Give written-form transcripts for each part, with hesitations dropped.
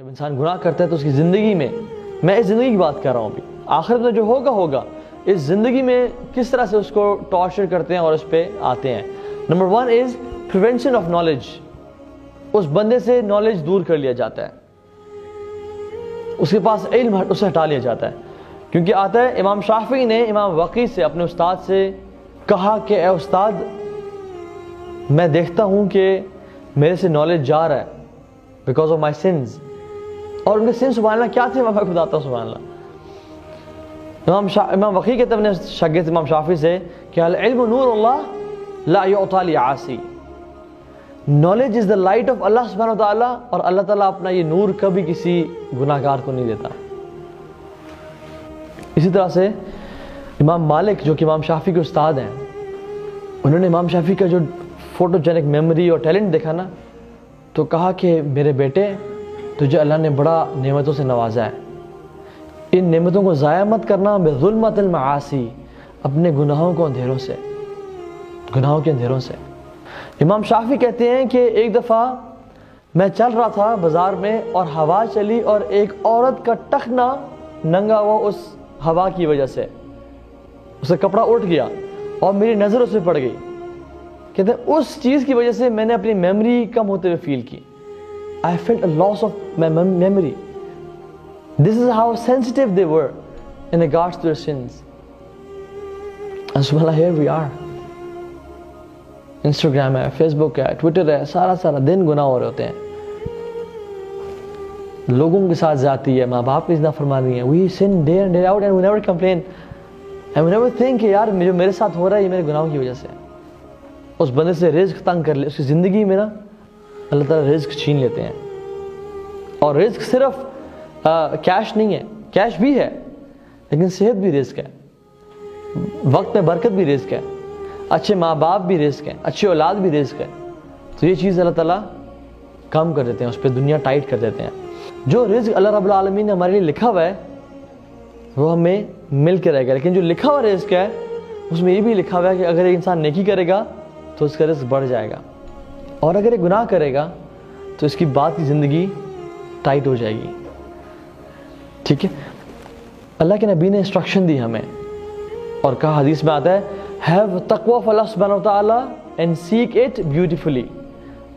جب انسان گناہ کرتا ہے تو اس کی زندگی میں اس زندگی کی بات کر رہا ہوں ابھی، آخرت میں جو ہوگا اس زندگی میں کس طرح سے اس کو ٹارچر کرتے ہیں اور اس پہ آتے ہیں۔ Number 1 is prevention of knowledge, اس بندے سے نالج دور کر لیا جاتا ہے، اس کے پاس علم اسے ہٹا لیا جاتا ہے، کیونکہ آتا ہے امام شافعی نے امام وقی سے اپنے استاد سے کہا کہ اے استاد میں دیکھتا ہوں کہ میرے سے نالج جا رہا ہے بیکاز آف مائی سنز، اور ان کے سن سبحان اللہ کیا تھے میں آپ کو بتاتا ہوں سبحان اللہ۔ امام وقی کہتے ہیں اپنے شاگرد امام شافعی سے کہ العلم نور اللہ لا یعطی لعاصی، knowledge is the light of اللہ سبحانہ وتعالی، اور اللہ تعالیٰ اپنا یہ نور کبھی کسی گناہ گار کو نہیں دیتا۔ اسی طرح سے امام مالک جو کہ امام شافعی کے استاد ہیں، انہوں نے امام شافعی کا جو فوٹوجینک میموری اور ٹیلنٹ دیکھا نا، تو کہا کہ میرے بیٹے تجھے اللہ نے بڑا نعمتوں سے نوازا ہے، ان نعمتوں کو ضائع مت کرنا بظلمت المعاصی، اپنے گناہوں کے اندھیروں سے۔ امام شافعی کہتے ہیں کہ ایک دفعہ میں چل رہا تھا بازار میں اور ہوا چلی اور ایک عورت کا ٹخنا ننگا ہوا اس ہوا کی وجہ سے، اس کا کپڑا اٹھ گیا اور میری نظر اس پہ پڑ گئی۔ کہتے ہیں اس چیز کی وجہ سے میں نے اپنی میموری کم ہوتے ہوئے فیل کی، I felt a loss of my memory. This is how sensitive they were in regards to their sins. And subhanallah, here we are. Instagram ہے، Facebook ہے، Twitter ہے، سارا دن گناہ ہو رہے ہوتے ہیں، لوگوں کے ساتھ زیادتی ہے، ماں باپ کی نافرمانی ہے۔ We sin day in day out and we never complain and we never think کہ یار جو میرے ساتھ ہو رہا ہے یہ میرے گناہوں کی وجہ سے۔ اس بندے سے رزق تنگ کر لے، اس کی زندگی میں نا اللہ تعالیٰ رزق چھین لیتے ہیں، اور رزق صرف کیش نہیں ہے، کیش بھی ہے لیکن صحت بھی رزق ہے، وقت میں برکت بھی رزق ہے، اچھے ماں باپ بھی رزق ہے، اچھی اولاد بھی رزق ہے۔ تو یہ چیز اللہ تعالیٰ کم کر دیتے ہیں، اس پہ دنیا ٹائٹ کر دیتے ہیں۔ جو رزق اللہ رب العالمین نے ہمارے لیے لکھا ہوا ہے وہ ہمیں مل کے رہے گا، لیکن جو لکھا ہوا رزق ہے اس میں یہ بھی لکھا ہوا ہے کہ اگر ایک انسان نیکی کرے گا تو اس کا رزق بڑھ جائے گا، اور اگر یہ گناہ کرے گا تو اس کی بعد کی زندگی ٹائٹ ہو جائے گی۔ ٹھیک ہے، اللہ کے نبی نے انسٹرکشن دی ہمیں اور کہا، حدیث میں آتا ہے have taqwa of Allah subhanahu wa ta'ala and seek it beautifully،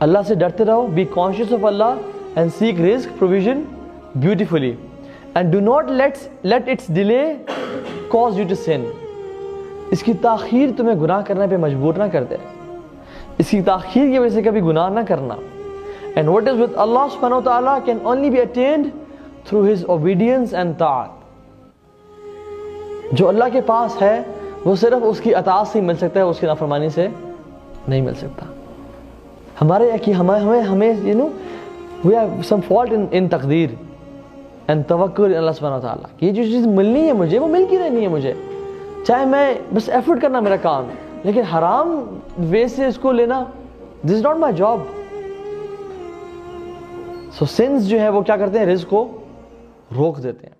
اللہ سے ڈرتے رہو، be conscious of Allah and seek rizq provision beautifully and do not let its delay cause you to sin، اس کی تاخیر تمہیں گناہ کرنے پہ مجبور نہ کر دے، اس کی تاخیر کی وجہ سے کبھی گناہ نہ کرنا۔ And what is with Allah subhanahu wa ta'ala can only be attained through His obedience and ta'at، جو اللہ کے پاس ہے وہ صرف اس کی اطاعت سے مل سکتا ہے، اس کی نافرمانی سے نہیں مل سکتا۔ ہمارے ہمیں you know we have some fault in تقدیر and توکل اللہ سبحانہ wa ta'ala، کہ یہ جو چیز ملنی ہے مجھے وہ مل کی رہنی ہے مجھے، چاہے میں بس ایفرٹ کرنا میرا کام ہے، لیکن حرام وے سے اس کو لینا this is not my job۔ So سنز جو ہے وہ کیا کرتے ہیں، رزق کو روک دیتے ہیں۔